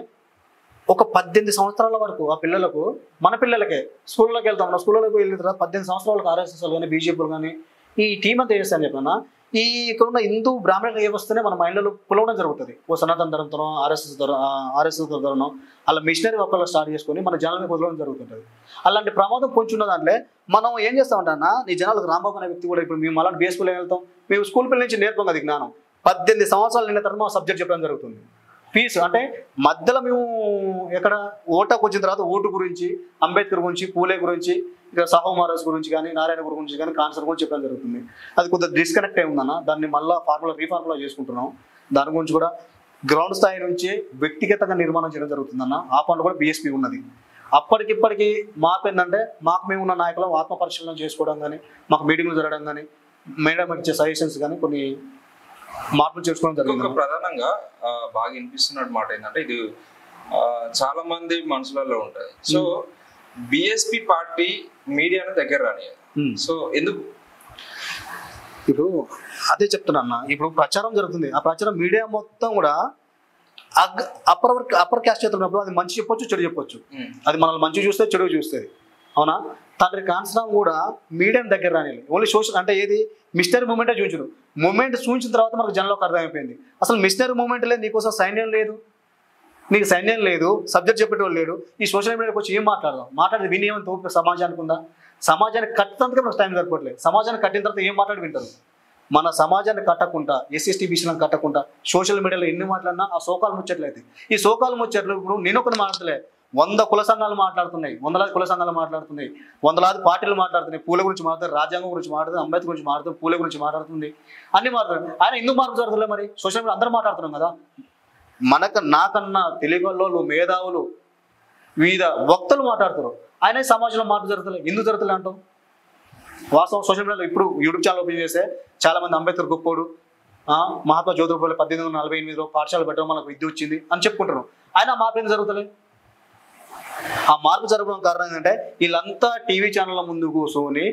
ఒక 18 సంవత్సరాల వరకు ఆ పిల్లలకు, మన పిల్లలకే స్కూల్లోకి వెళ్తాం, మన స్కూళ్ళకి వెళ్ళిన తర్వాత 18 సంవత్సరాలకు ఆర్ఎస్ఎస్లు కానీ బీజేపీలు కానీ ఈ టీం అంతా చేస్తాను చెప్పిన ఈ ఇక్కడ ఉన్న హిందూ బ్రాహ్మణులు ఏ వస్తేనే మన మైండ్లో పులవడం జరుగుతుంది. ఓ సనాతన ధర్మంతోనో ఆర్ఎస్ఎస్ ధరనో అలా మిషనరీ వర్క్లో స్టార్ట్ చేసుకొని మన జనాలని కుదలడం జరుగుతుంటుంది. అలాంటి ప్రమాదం కొంచెం ఉన్న దాంట్లో మనం ఏం చేస్తామంటే అన్న, నీ జనాలకు రాంబాబు అనే వ్యక్తి కూడా ఇప్పుడు మేము అలాంటి బీఎస్పీలో వెళ్తాం, మేము స్కూల్ పిల్లల నుంచి నేర్పం కదా జ్ఞానం. 18 సంవత్సరాలు నిన్న తర్వాత సబ్జెక్ట్ చెప్పడం జరుగుతుంది. పీస్ అంటే మధ్యలో మేము ఎక్కడ ఓటాకు వచ్చిన తర్వాత ఓటు గురించి, అంబేద్కర్ గురించి, పూలే గురించి, ఇక్కడ సాహు మహారాజ్ గురించి కానీ, నారాయణ గురు గురించి కానీ, కాన్సర్ గురించి చెప్పడం జరుగుతుంది. అది కొద్దిగా డిస్కనెక్ట్ అయి ఉందన్న. దాన్ని మళ్ళీ రీఫార్ములా చేసుకుంటున్నాం. దాని గురించి కూడా గ్రౌండ్ స్థాయి నుంచి వ్యక్తిగతంగా నిర్మాణం చేయడం జరుగుతుందన్న. ఆ పనులు కూడా బీఎస్పీ ఉన్నది. అప్పటికిప్పటికీ మార్పు ఏంటంటే మాకు మేము ఉన్న నాయకులు ఆత్మ పరిశీలన చేసుకోవడం కానీ, మాకు మీటింగ్లు జరగడం కానీ, మేడం ఇచ్చే సజెషన్స్ కానీ కొన్ని మార్పులు చేసుకోవడం జరిగింది. ప్రధానంగా బాగా వినిపిస్తున్న మాట ఏంటంటే ఇది చాలా మంది మనసులలో ఉంటాయి. సో బిఎస్పీ పార్టీ మీడియాను దగ్గర రానియదు. సో ఎందుకు? ఇప్పుడు అదే చెప్తున్నా, ఇప్పుడు ప్రచారం జరుగుతుంది. ఆ ప్రచారం మీడియా మొత్తం కూడా అప్పర్ క్యాస్ట్ చేస్తున్నప్పుడు అది మంచి చెప్పొచ్చు, చెడు చెప్పొచ్చు. అది మనల్ని మంచి చూస్తే, చెడు చూస్తుంది. అవునా? తండ్రి కాన్సరం కూడా మీడియం దగ్గర రానివ్వాలి. ఓన్లీ సోషల్ అంటే ఏది మిషనరీ మూమెంటే చూపించడు. మూమెంట్ చూపించిన తర్వాత మనకు జనంలోకి అర్థమైపోయింది. అసలు మిషనరీ మూమెంట్ లేదు, నీకోసం సైన్యం లేదు, నీకు సైన్యం లేదు, సబ్జెక్ట్ చెప్పేటోళ్ళు లేడు. ఈ సోషల్ మీడియాకి వచ్చి ఏం మాట్లాడితే వినియోగం తోపు సమాజానికి ఉందా? సమాజాన్ని కట్టినందుకే మనకు టైం సరిపోవట్లేదు. సమాజాన్ని కట్టిన తర్వాత ఏం మాట్లాడి వింటారు? మన సమాజాన్ని కట్టకుండా, ఎస్సీ బీసీలను కట్టకుండా సోషల్ మీడియాలో ఎన్ని మాట్లాడినా ఆ సోకాలు ముచ్చట్లయితే ఈ సోకాలు ముచ్చట్లు ఇప్పుడు నేను ఒకటి మాట్లాడలే, 100 కుల సంఘాలు మాట్లాడుతున్నాయి, 100 కుల సంఘాలు మాట్లాడుతున్నాయి, 100 పార్టీలు మాట్లాడుతున్నాయి. పూల గురించి మాట్లాడుతుంది, రాజ్యాంగం గురించి మాట్లాడుతుంది, అంబేద్కర్ గురించి మాట్లాడుతుంది, పూల గురించి మాట్లాడుతుంది, అన్ని మాట్లాడుతుంది. ఆయన ఎందుకు మార్పు జరుగుతుందిలే మరి? సోషల్ మీడియా అందరూ మాట్లాడుతున్నాం కదా. నాకన్నా తెలియగల్లో మేధావులు వివిధ వక్తలు మాట్లాడుతారు. ఆయన సమాజంలో మార్పు జరుగుతుంది, ఎందుకు జరుగుతుంది అంటాం? వాస్తవం సోషల్ మీడియాలో ఇప్పుడు యూట్యూబ్ ఛానల్ ఓపెన్ చేస్తే చాలా మంది అంబేద్కర్ గొప్పోడు, మహాత్మా జ్యోతిరావు పూలే 1848లో పాఠశాల పెట్టడం మనకు విద్య వచ్చింది అని చెప్పుకుంటున్నాం. ఆయన ఆ మార్పు ఎందుకు జరుగుతలేదు? ఆ మార్పు జరగడం కారణం ఏంటంటే వీళ్ళంతా టీవీ ఛానళ్ళ ముందు కూర్చొని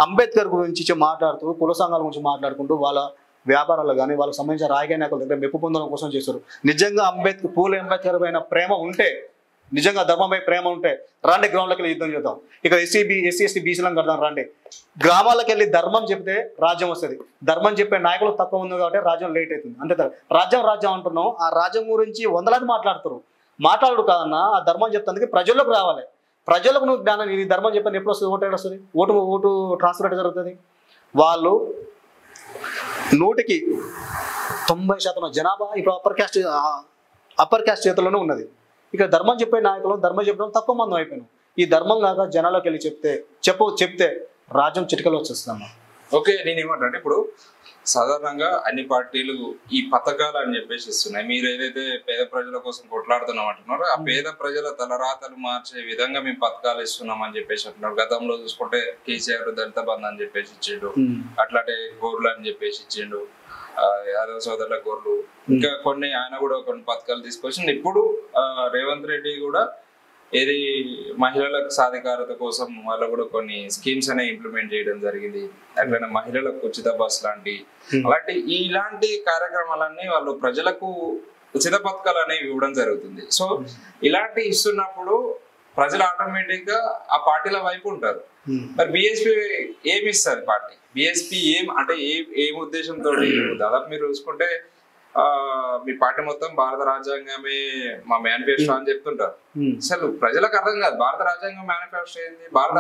అంబేద్కర్ గురించి మాట్లాడుతూ, కుల సంఘాల గురించి మాట్లాడుకుంటూ వాళ్ళ వ్యాపారాలు కానీ వాళ్ళకి సంబంధించిన రాజకీయ నాయకుల దగ్గర మెప్పు పొందడం కోసం చేస్తారు. నిజంగా పూలే అంబేద్కర్ పైన ప్రేమ ఉంటే, నిజంగా ధర్మంపై ప్రేమ ఉంటే రండి గ్రౌండ్లోకి వెళ్ళి యుద్ధం చేద్దాం. ఇక ఎస్సీ ఎస్టీ బీసీలను కడదాం రండి. గ్రామాలకు వెళ్ళి ధర్మం చెప్తే రాజ్యం వస్తుంది. ధర్మం చెప్పే నాయకులు తక్కువ ఉంది కాబట్టి రాజ్యం లేట్ అవుతుంది. అంతే రాజ్యం అంటున్నాం. ఆ రాజ్యం గురించి వందలాది మాట్లాడు కాదన్నా. ఆ ధర్మం చెప్తానికి ప్రజల్లోకి రావాలి. ప్రజలకు నువ్వు జ్ఞానం, ఇది ధర్మం చెప్పని ఎప్పుడు వస్తుంది? ఓటు వస్తుంది? ఓటు ట్రాన్స్ఫర్ ఎట్లా జరుగుతుంది? వాళ్ళు 100కి 90% జనాభా ఇప్పుడు అప్పర్ క్యాస్ట్ చేతుల్లోనే ఉన్నది. ఇక ధర్మం చెప్పే నాయకులు ధర్మం చెప్పడం తక్కువ మంది అయిపోయినాం. ఈ ధర్మం కాక జనాల్లోకి వెళ్ళి చెప్తే రాజ్యం చిటికలో వచ్చేస్తుందమ్మా. ఓకే, నేను ఏమంటే ఇప్పుడు సాధారణంగా అన్ని పార్టీలు ఈ పథకాలు అని చెప్పేసి ఇస్తున్నాయి. మీరు ఏదైతే పేద ప్రజల కోసం కొట్లాడుతున్నాం అంటున్నారో, ఆ పేద ప్రజల తలరాతలు మార్చే విధంగా మేము పథకాలు ఇస్తున్నాం అని చెప్పేసి అంటున్నారు. గతంలో చూసుకుంటే కేసీఆర్ దళిత బంధు అని చెప్పేసి ఇచ్చిండు, అట్లాంటి గోర్లు అని చెప్పేసి ఇచ్చిండు, యాదవ సోదరుల గోర్లు, ఇంకా ఆయన కూడా కొన్ని పథకాలు తీసుకొచ్చింది. ఇప్పుడు రేవంత్ రెడ్డి కూడా ఏది మహిళలకు సాధికారత కోసం వాళ్ళు కూడా కొన్ని స్కీమ్స్ అనేవి ఇంప్లిమెంట్ చేయడం జరిగింది. అట్లనే మహిళలకు ఉచిత బస్ ఇలాంటి కార్యక్రమాలన్నీ వాళ్ళు ప్రజలకు ఉచిత పథకాలు అనేవి ఇవ్వడం జరుగుతుంది. సో ఇలాంటి ఇస్తున్నప్పుడు ప్రజలు ఆటోమేటిక్ గా ఆ పార్టీల వైపు ఉంటారు. మరి బిఎస్పీ ఏమి ఇస్తారు? పార్టీ బిఎస్పీ ఏం ఉద్దేశంతో? దాదాపు మీరు చూసుకుంటే మీ పార్టీ మొత్తం భారత రాజ్యాంగమే మా మేనిఫెస్టో అని చెప్తుంటారు. అసలు ప్రజలకు అర్థం కాదు భారత రాజ్యాంగం మేనిఫెస్టో ఏంది. భారత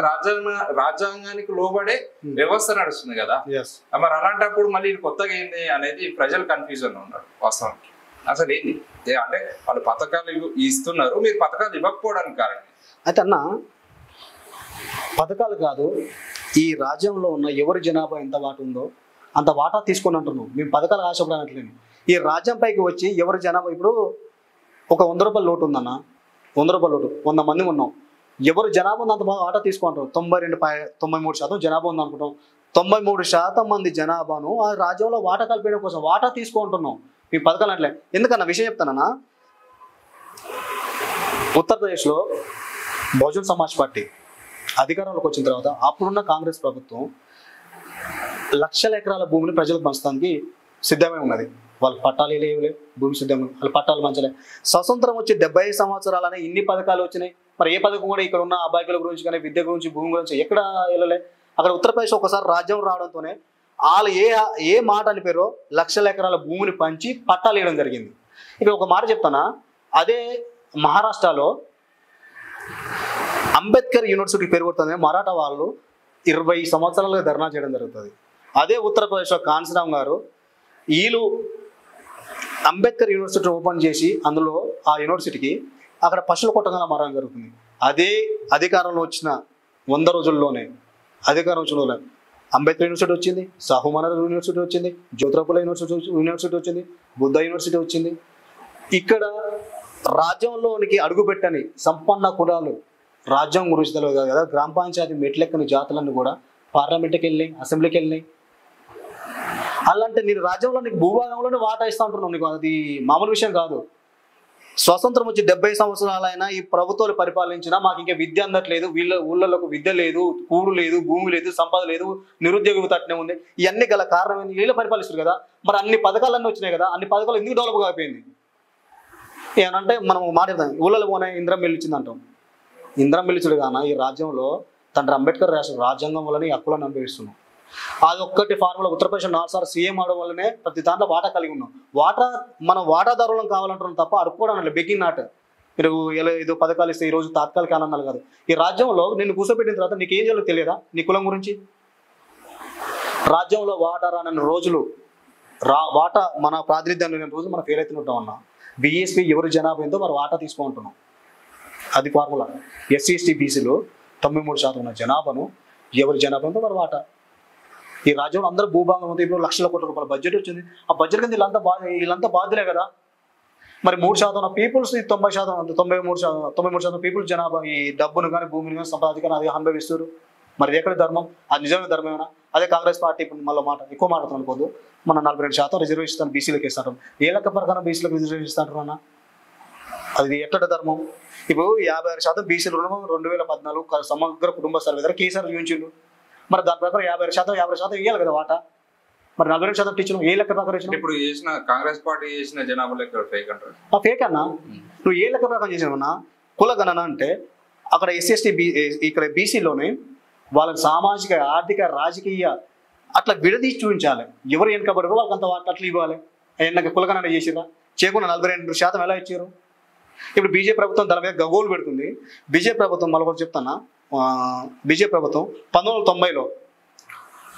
రాజ్యాంగానికి లోబడే వ్యవస్థ నడుస్తుంది కదా. మరి అలాంటప్పుడు మళ్ళీ కొత్తగా ఏంది అనేది ప్రజలు కన్ఫ్యూజన్ ఉన్నారు వాస్తవానికి. అసలు ఏంది అంటే వాళ్ళు పథకాలు ఇస్తున్నారు, మీరు పథకాలు ఇవ్వకపోవడానికి కారణం అయితే అన్న పథకాలు కాదు, ఈ రాజ్యంలో ఉన్న ఎవరి జనాభా ఎంత వాటా ఉందో అంత వాటా తీసుకొని అంటున్నాం. మేము పథకాలు ఆశపడనట్లేదు. ఈ రాజ్యం పైకి వచ్చి ఎవరి జనాభా, ఇప్పుడు ఒక 100 రూపాయల లోటు ఉందన్న, 100 రూపాయల లోటు 100 మంది ఉన్నాం. ఎవరు జనాభా ఉంది అంత వాటా తీసుకుంటారు. 93% జనాభా ఉంది అనుకుంటాం. 93% మంది జనాభాను ఆ రాజ్యంలో వాటా కల్పించడం కోసం వాటా తీసుకుంటున్నాం. మీ పథకాలు అట్లే ఎందుకన్నా విషయం చెప్తానన్నా. ఉత్తరప్రదేశ్లో బహుజన్ సమాజ్ పార్టీ అధికారంలోకి వచ్చిన తర్వాత అప్పుడున్న కాంగ్రెస్ ప్రభుత్వం లక్షల ఎకరాల భూమిని ప్రజలకు పంచడానికి సిద్ధమై ఉన్నది. వాళ్ళకి పట్టాలు లేవులే, భూమి సిద్ధమే, వాళ్ళ పట్టాలు మంచలే. స్వతంత్రం వచ్చి 70 సంవత్సరాలనే ఇన్ని పథకాలు వచ్చినాయి. మరి ఏ పథకం కూడా ఇక్కడ ఉన్న అబ్బాయిల గురించి కానీ విద్య గురించి భూమి గురించి ఎక్కడ వెళ్ళలే. అక్కడ ఉత్తరప్రదేశ్ ఒకసారి రాజ్యం రావడంతోనే వాళ్ళు ఏ మాట అనిపారో లక్షల ఎకరాల భూమిని పంచి పట్టాలు వేయడం జరిగింది. ఇక్కడ ఒక మాట చెప్తానా, అదే మహారాష్ట్రలో అంబేద్కర్ యూనివర్సిటీ పేరు కొడుతుంది. మరాఠా వాళ్ళు 20 సంవత్సరాలుగా ధర్నా చేయడం జరుగుతుంది. అదే ఉత్తరప్రదేశ్లో కాన్సీరామ్ గారు వీళ్ళు అంబేద్కర్ యూనివర్సిటీ ఓపెన్ చేసి అందులో ఆ యూనివర్సిటీకి అక్కడ పశువుల కొట్టంగా మారడం జరుగుతుంది. అదే అధికారంలో వచ్చిన 100 రోజుల్లోనే అంబేద్కర్ యూనివర్సిటీ వచ్చింది, సాహు మహారాజ్ యూనివర్సిటీ వచ్చింది, జ్యోతిరావు పూలే యూనివర్సిటీ వచ్చింది, బుద్ధ యూనివర్సిటీ వచ్చింది. ఇక్కడ రాజ్యంలోనికి అడుగుపెట్టని సంపన్న కులాలు, రాజ్యం గురించి తెలియదు కదా, గ్రామ పంచాయతీ మెట్లెక్కని జాతులన్నీ కూడా పార్లమెంట్కి వెళ్ళినాయి, అసెంబ్లీకి వెళ్ళినాయి. అలాంటి నేను రాజ్యంలో నీకు భూభాగంలోనే వాటా ఇస్తా ఉంటున్నావు. నీకు అది మామూలు విషయం కాదు. స్వతంత్రం వచ్చి 70 సంవత్సరాలైనా ఈ ప్రభుత్వాలు పరిపాలించినా మాకు ఇంకా విద్య అందట్లేదు, ఊళ్ళకు విద్య లేదు, కూడు లేదు, భూమి లేదు, సంపద లేదు, నిరుద్యోగ తట్టనే ఉంది. ఇవన్నీ గల కారణం ఏంది? వీళ్ళు పరిపాలిస్తారు కదా. మరి అన్ని పథకాలన్నీ వచ్చినాయి కదా, అన్ని పథకాలు ఎందుకు డెవలప్ కాకపోయింది ఏమంటే మనం మాట్లాడతాం. ఊళ్ళలో పోనే ఇంద్రం ఇచ్చింది అంటాం. ఇంద్రం ఇచ్చుడు కాన ఈ రాజ్యంలో తండ్రి అంబేద్కర్ రాజ్యాంగం వల్లనే హక్కులను అనుభవిస్తున్నాం. అది ఒక్కటి ఫార్ములా. ఉత్తరప్రదేశ్ 4 సార్లు సీఎం అవడం వల్లనే ప్రతి దాంట్లో వాటా కలిగి ఉన్నాం. మనం వాటాదారులను కావాలంటున్నాం తప్ప అడుక్కోవడం లేదు. Begging not. మీరు ఏదో పథకాలు ఇస్తే ఈరోజు తాత్కాలిక ఆనందాలు కాదు. ఈ రాజ్యంలో నిన్ను కూర్చోబెట్టిన తర్వాత నీకు ఏం చేయాలో తెలియదా? నీ కులం గురించి. రాజ్యంలో వాటా రానని రోజులు వాటా మన ప్రాతినిధ్యం లేని రోజు మనం ఫెయిల్ అవుతుంటాం అన్న. బిఎస్పీ ఎవరి జనాభా ఎంతో మరి వాటా తీసుకుంటున్నాం. అది ఫార్ములా. ఎస్సీ ఎస్టీ బీసీలో 93% ఉన్న జనాభాను ఎవరి జనాభా ఎంతో మరి వాటా. ఈ రాజ్యంలో అందరూ భూభాగం ఉంది. ఇప్పుడు లక్షల కోట్ల రూపాయల బడ్జెట్ వచ్చింది. ఆ బడ్జెట్ కింద వీళ్ళంతా బాధ్యులే కదా. మరి 3% ఉన్న పీపుల్స్ 93% పీపుల్స్ జనాభా ఈ డబ్బును కానీ భూమిని కానీ సంపాదించుకొని అది అనుభవిస్తారు. మరి ఎక్కడ ధర్మం? అది నిజమైన ధర్మమేనా? అదే కాంగ్రెస్ పార్టీ ఇప్పుడు మళ్ళీ ఎక్కువ మాట్లాడుతుంది అనుకోదు. మన 42% రిజర్వేషన్ బీసీలకు ఇస్తారు. ఏ లెక్క ప్రకారం బీసీలకు రిజర్వేషన్ ఇస్తారు అన్న? అది ఎట్ట ధర్మం? ఇప్పుడు 56% బీసీలు 2014 సమగ్ర కుటుంబ సర్వే ద్వారా కేసీఆర్ చూపించిండు. మరి దాని ప్రకారం 50% ఇవ్వాలి కదా వాటా. మరి 42% ఇచ్చిన ఏ లెక్క ప్రకారం ఇచ్చిన? ఇప్పుడు చేసిన కాంగ్రెస్ పార్టీ చేసిన జనాభా లెక్క ఫేక్ అంటారు. ఆ ఫేక్ అన్న. నువ్వు ఏ లెక్క ప్రకారం చేసినావన్నా? కుల గణన అంటే అక్కడ ఎస్సీ ఇక్కడ బీసీలోనే వాళ్ళకి సామాజిక, ఆర్థిక, రాజకీయ అట్లా విడదీసి చూపించాలి. ఎవరు వెనుకబడరు వాళ్ళకి అంత వాటి అట్లా ఇవ్వాలి. ఎన్నక కుల గణన చేసిరా? చేయకుండా 42% ఎలా ఇచ్చారు? ఇప్పుడు బీజేపీ ప్రభుత్వం దాని మీద గగోలు పెడుతుంది. బీజేపీ ప్రభుత్వం మళ్ళీ కూడా చెప్తానా, బీజేపీ ప్రభుత్వం 1990లో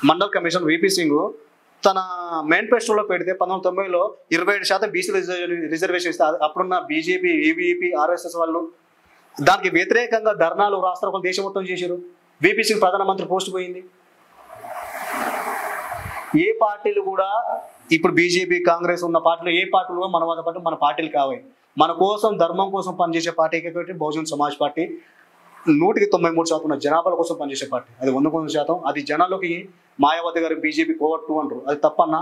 మండల్ కమిషన్ విపి సింగ్ తన మేనిఫెస్టోలో పెడితే 1990లో 27% బీసీలు రిజర్వేషన్ ఇస్తే అప్పుడున్న బీజేపీ, ఏబీవీపీ, ఆర్ఎస్ఎస్ వాళ్ళు దానికి వ్యతిరేకంగా ధర్నాలు, రాష్ట్రాలు దేశం మొత్తం చేశారు. విపి సింగ్ ప్రధానమంత్రి పోస్ట్ పోయింది. ఏ పార్టీలు కూడా ఇప్పుడు బీజేపీ, కాంగ్రెస్ ఉన్న పార్టీలు ఏ పార్టీలు కూడా మనవాద పార్టీ మన పార్టీలు కావాలి. మన కోసం, ధర్మం కోసం పనిచేసే పార్టీ కాబట్టి బహుజన్ సమాజ్ పార్టీ 193% ఉన్న జనాభాల కోసం పనిచేసే పార్టీ. అది 100%. అది జనాల్లోకి మాయావతి గారు బీజేపీ కోవర్ 2 అంటారు. అది తప్పన్నా.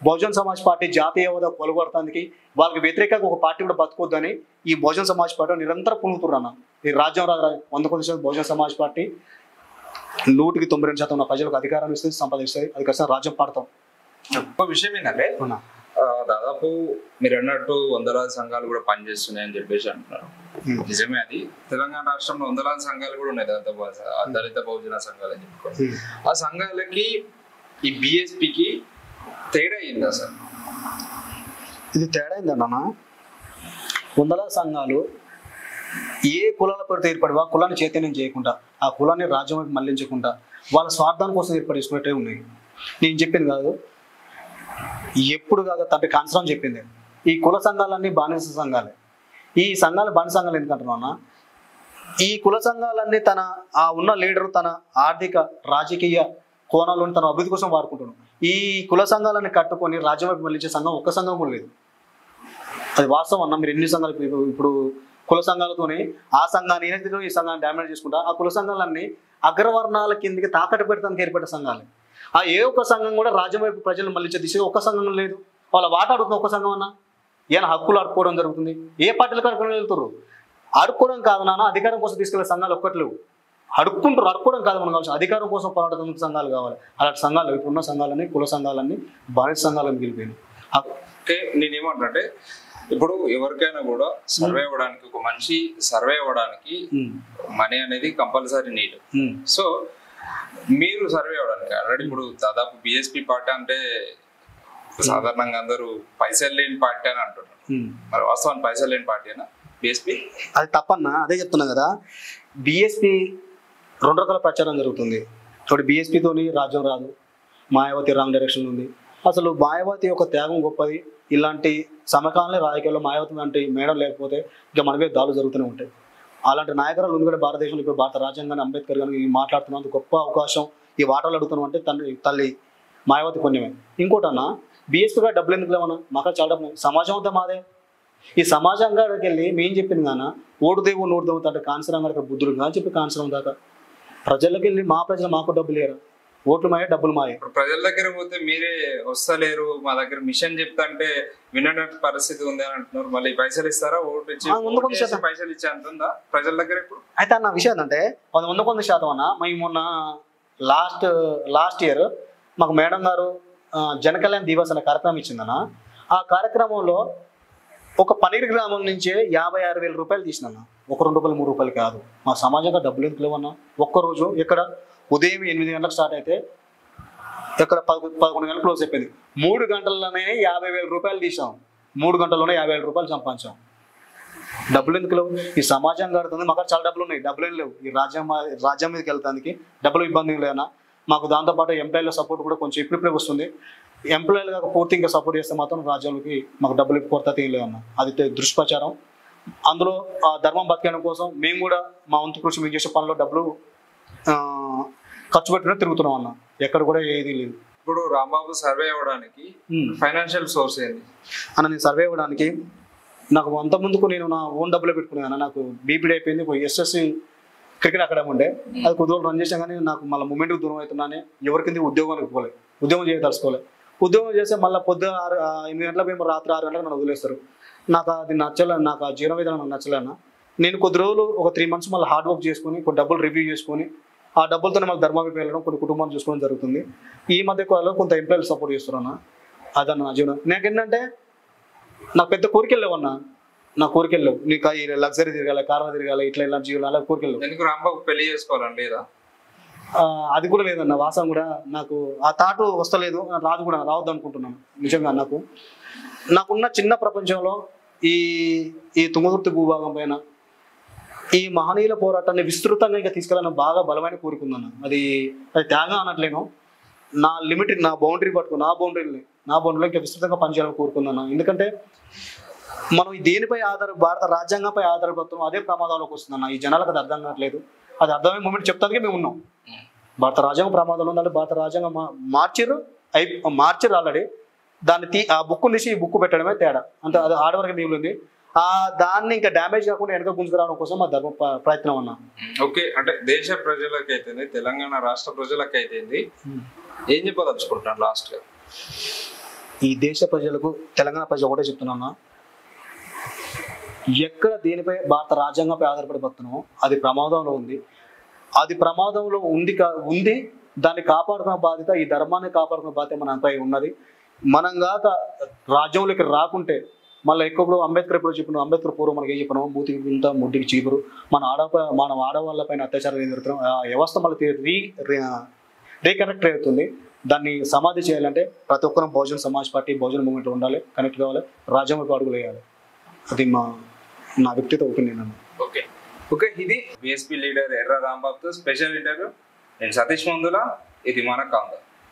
బహుజన్ సమాజ్ పార్టీ జాతీయ హోదా కొలగొడటానికి వాళ్ళకి వ్యతిరేకంగా ఒక పార్టీ కూడా బతుకొద్దని ఈ బహుజన్ సమాజ్ పార్టీ నిరంతరం పులుగుతున్నారు అన్న. ఈ రాజ్యం 100% బహుజన్ సమాజ్ పార్టీ 192% ఉన్న ప్రజలకు అధికారాన్ని ఇస్తుంది, సంపాదిస్తుంది. అది ఖచ్చితంగా రాజ్యం పాడతాం. ఒక విషయం ఏంటంటే దాదాపు మీరు అన్నట్టు వందలాది సంఘాలు కూడా పనిచేస్తున్నాయని చెప్పేసి అంటున్నారు. నిజమే, అది తెలంగాణ రాష్ట్రంలో వందలాది సంఘాలు కూడా ఉన్నాయి, దళిత బహుజన సంఘాలు అని చెప్పుకోవాలి. ఆ సంఘాలకి ఈ బిఎస్పికి తేడా అయింది అసలు? ఇది తేడా అయిందన్న. వందలాది సంఘాలు ఏ కులాల పేరుతో ఏర్పడివా కులాన్ని చైతన్యం చేయకుండా, ఆ కులాన్ని రాజ్యం వైపు మళ్లించకుండా వాళ్ళ స్వార్థాల కోసం ఏర్పడేసుకున్నట్టే ఉన్నాయి. నేను చెప్పింది కాదు, ఎప్పుడు కాదు తండ్రి కాన్సరం చెప్పింది. ఈ కుల సంఘాలన్నీ బానిస సంఘాలే. ఈ సంఘాలు బానిస సంఘాలు ఎందుకంటున్నా, ఈ కుల సంఘాలన్నీ తన ఆ ఉన్న లీడరు తన ఆర్థిక, రాజకీయ కోణాలను తన అభివృద్ధి కోసం వాడుకుంటున్నాడు. ఈ కుల సంఘాలని కట్టుకొని రాజ్యం వైపు మళ్లించే సంఘం ఒక్క సంఘం కూడా లేదు. అది వాస్తవం అన్న. మీరు ఎన్ని సంఘాలు ఇప్పుడు కుల సంఘాలతోనే ఆ సంఘాన్ని ఈ సంఘాన్ని డామినేట్ చేసుకుంటా ఆ కుల సంఘాలన్నీ అగ్రవర్ణాల కిందకి తాకట్టు పెడతానికి ఏర్పడే సంఘాలు. ఆ ఏ ఒక్క సంఘం కూడా రాజ్యం వైపు ప్రజలను మళ్ళించే దిశగా ఒక్క సంఘం లేదు. వాళ్ళ వాటా అడుగుతున్న ఒక్క సంఘం అన్న. ఏమైనా హక్కులు అడుక్కోవడం జరుగుతుంది. ఏ పార్టీలకు అడుక్కొని వెళ్తారు? అడుక్కోవడం కాదు నాన్న, అధికారం కోసం తీసుకెళ్లే సంఘాలు ఒక్కట్లేవు. అడుక్కుంటారు. అడుక్కోవడం కాదు మనం కావాల్సిన, అధికారం కోసం పోరాడుతున్న సంఘాలు కావాలి. అలాంటి సంఘాలు ఇప్పుడున్న సంఘాలన్నీ కుల సంఘాలన్నీ బానిస సంఘాలను మిగిలిపోయినాయి. ఓకే, నేనేమంటున్నాంటే ఇప్పుడు ఎవరికైనా కూడా సర్వే అవ్వడానికి, ఒక మనిషి సర్వే అవ్వడానికి మనీ అనేది కంపల్సరీ నీడ్. సో మీరు సర్వే అవ్వడానికి ఆల్రెడీ ఇప్పుడు దాదాపు బిఎస్పీ పార్టీ అంటే సాధారణంగా అందరూ పైసలు లేని పార్టీ అని అంటున్నారు. మరి వాస్తవానికి పైసలు లేని పార్టీనా బిఎస్పీ? అది తప్పన్నా. అదే చెప్తున్నా కదా, బిఎస్పీ 2 రకాల ప్రచారం జరుగుతుంది. ఒకటి బిఎస్పీతోని రాజ్యం రాదు, మాయావతి రాంగ్ డైరెక్షన్ ఉంది. అసలు మాయావతి యొక్క త్యాగం గొప్పది. ఇలాంటి సమకాలీన రాజకీయాల్లో మాయావతి లాంటి మేడం లేకపోతే ఇంకా మనమే దాడులు జరుగుతూనే ఉంటాయి. అలాంటి నాయకురాలు ఉంది కూడా భారతదేశంలో. ఇప్పుడు భారత రాజ్యాంగాన్ని అంబేద్కర్ గారిని మాట్లాడుతున్నందుకు గొప్ప అవకాశం. ఈ వాటాలు అడుగుతున్నాం అంటే తల్లి మాయావతి పుణ్యమే. ఇంకోటన్నా, బిఎస్పీగా డబ్బులు ఎందుకు లేవన్నా? మాకు చాలా డబ్బులు. సమాజం అంతా మాదే. ఈ సమాజం కాడికి వెళ్ళి మేము చెప్పింది కానా, ఓటు దేవు నోటు దేవు అంటే కాన్సరం గారు బుద్ధుడు కానీ చెప్పి కాన్సరం దాకా ప్రజలకు వెళ్ళి మా ప్రజలు మాకు డబ్బులు లేరు, ఓట్లు మాయే డబ్బులు మాయే. ప్రజల దగ్గర పోతే మీరే వస్తలేరు, మా దగ్గర మిషన్ చెప్తా అంటే వినడం పరిస్థితి ఉంది అని అంటున్నారు. మళ్ళీ పైసలు ఇస్తారా? ఓటు ఇచ్చి పైసలు ఇచ్చే అంటుందా ప్రజల దగ్గర ఇప్పుడు? అయితే అన్న విషయం ఏంటంటే 100% అన్న. మేము మొన్న లాస్ట్ ఇయర్ మాకు మేడం గారు జనకళ్యాణ్ దివస్ అనే కార్యక్రమం ఇచ్చిందన్న. ఆ కార్యక్రమంలో ఒక పనీర్ గ్రామం నుంచే 56,000 రూపాయలు తీసినన్న. ఒక 2 రూపాయలు 3 రూపాయలు కాదు. మా సమాజంగా డబ్బులు ఎందుకు లేవన్నా? ఒక్కరోజు ఇక్కడ ఉదయం 8 గంటలకు స్టార్ట్ అయితే ఇక్కడ 11 గంటలకు క్లోజ్ అయిపోయింది. 3 గంటల్లోనే 50,000 రూపాయలు తీసాం. 3 గంటల్లోనే 50,000 రూపాయలు సంపాదించాం. డబ్బులు ఎందుకు లేవు? ఈ సమాజం కడుతుంది. మాకు చాలా డబ్బులు ఉన్నాయి, డబ్బులు ఏం లేవు. ఈ రాజ్యం మీదకి వెళ్తానికి డబ్బులు ఇబ్బంది లేనా? మాకు దాంతోపాటు ఎంప్లాయీల సపోర్ట్ కూడా కొంచెం ఇప్పుడిప్పుడే వస్తుంది. ఎంప్లాయీలు కాక పూర్తి ఇంకా సపోర్ట్ చేస్తే మాత్రం రాజ్యంలోకి మాకు డబ్బులు కొరత ఏం లేదన్న. అది దుష్ప్రచారం. అందులో ఆ ధర్మం బతికేయడం కోసం మేము కూడా మా వంతు కృషి మేము చేసే పనిలో డబ్బులు ఖర్చు పెట్టినా తిరుగుతున్నాం అన్న. ఎక్కడ కూడా ఏది లేదు. ఇప్పుడు రాంబాబు సర్వే అవ్వడానికి ఫైనాన్షియల్ సోర్స్ ఏంది అన్న? నేను సర్వే అవ్వడానికి నాకు అంత ముందుకు నేను నా ఓన్ డబ్బులే పెట్టుకున్నాను. నాకు బీపీడీ అయిపోయింది. ఎస్ఎస్సి క్రికెట్ అకాడమీ ఉండే, అది కొద్ది రోజులు రన్ చేసాం. కానీ నాకు మళ్ళీ మూమెంట్కి దూరం అవుతున్నానే, ఎవరికింది ఉద్యోగానికి పోలేదు, ఉద్యోగం చేయదలుచుకోలేదు. ఉద్యోగం చేస్తే మళ్ళీ పొద్దున 8 గంటలకు మేము రాత్రి 6 గంటలకు నన్ను వదిలేస్తారు. నాకు అది నచ్చలే, నాకు ఆ జీవన విధానం నాకు నచ్చలేనా. నేను కొద్ది రోజులు ఒక 3 months మళ్ళీ హార్డ్ వర్క్ చేసుకొని కొన్ని డబ్బులు రివ్యూ చేసుకొని ఆ డబ్బులతో మళ్ళీ ధర్మానికి వెళ్ళడం, కొన్ని కుటుంబాన్ని చూసుకోవడం జరుగుతుంది. ఈ మధ్య కాలంలో కొంత ఎంప్లాయీలు సపోర్ట్ చేస్తున్నాను. అదన్న నా జీవనం. నాకేంటంటే నాకు పెద్ద కోరికలు లేవన్నా, నా కోరికలు లేవు. నీకు ఈ లగ్జరీ తిరగాలి, కార్లో తిరగాలి, ఇట్లా ఇలా జీవనం అలా కోరికలు లేవు. ఎందుకు రాంబాబు పెళ్లి చేసుకోవాలని లేదా? అది కూడా లేదన్న, వాసన కూడా నాకు ఆ థాట్ వస్తలేదు, రాదు కూడా, రావద్దు అనుకుంటున్నాను. నిజంగా నాకున్న చిన్న ప్రపంచంలో ఈ తుంగతుర్తి భూభాగం పైన ఈ మహనీయుల పోరాటాన్ని విస్తృతంగా ఇంకా తీసుకెళ్ళాలని బాగా బలమైన కోరుకుందన్న. అది త్యాగం అనట్లేను, నా లిమిట్, నా బౌండరీ పట్టుకుని నా బౌండరీలో ఇంకా విస్తృతంగా పనిచేయాలని కోరుకుందన్న. ఎందుకంటే మనం దేనిపై భారత రాజ్యాంగంపై ఆధారపడుతున్నాం, అదే ప్రమాదంలోకి వస్తుందన్న. ఈ జనాలకు అది అర్థం కావట్లేదు. అది అర్థమైన మూమెంట్ చెప్తానికి మేము ఉన్నాం. భారత రాజ్యాంగం ప్రమాదంలో ఉందంటే భారత రాజ్యాంగం మార్చిరు ఆల్రెడీ. ఆ బుక్ తీసి ఈ బుక్ పెట్టడమే తేడా, అంటే అది ఆడవరకు మిగిలింది. దాన్ని ఇంకా డ్యామేజ్ కాకుండా వెనక గుంజుకురావడం కోసం మా ధర్మ ప్రయత్నం అన్నా. ఓకే, అంటే దేశ ప్రజలకైతే తెలంగాణ రాష్ట్ర ప్రజలకైతే ఏం చెప్పదలుచుకుంటున్నాను లాస్ట్ గా? ఈ దేశ ప్రజలకు, తెలంగాణ ప్రజలు ఒకటే చెప్తున్నా, ఎక్కడ దేనిపై భారత రాజ్యాంగంపై ఆధారపడి బతున్నామో అది ప్రమాదంలో ఉంది. అది ప్రమాదంలో ఉంది దాన్ని కాపాడుకున్న బాధ్యత, ఈ ధర్మాన్ని కాపాడుకున్న బాధ్యత మనంపై ఉన్నది. మనం కాక రాజ్యంలోకి రాకుంటే మళ్ళీ ఎక్కువ అంబేద్కర్ ఎప్పుడు చెప్పిన, అంబేద్కర్ పూర్వం మనకి ఏం చెప్పినాము, మూతికి గుంట ముడ్డికి చీపురు, మన ఆడవాళ్ళపైన అత్యాచారం ఏం జరుగుతున్నాం, ఆ వ్యవస్థ మళ్ళీ రీకనెక్ట్ అవుతుంది. దాన్ని సమాధి చేయాలంటే ప్రతి ఒక్కరం బహుజన్ సమాజ్ పార్టీ, బహుజన్ మూవ్మెంట్ ఉండాలి, కనెక్ట్ కావాలి, రాజ్యాంగ అడుగులు వేయాలి. అది నా వ్యక్తిగత ఒపీనియన్ అన్న. ఓకే, ఇది బీఎస్పీ లీడర్ ఎర్ర రాంబాబుతో స్పెషల్ ఇంటర్వ్యూ. నేను సతీష్ మందుల, ఇది మన కాంగ్రెస్.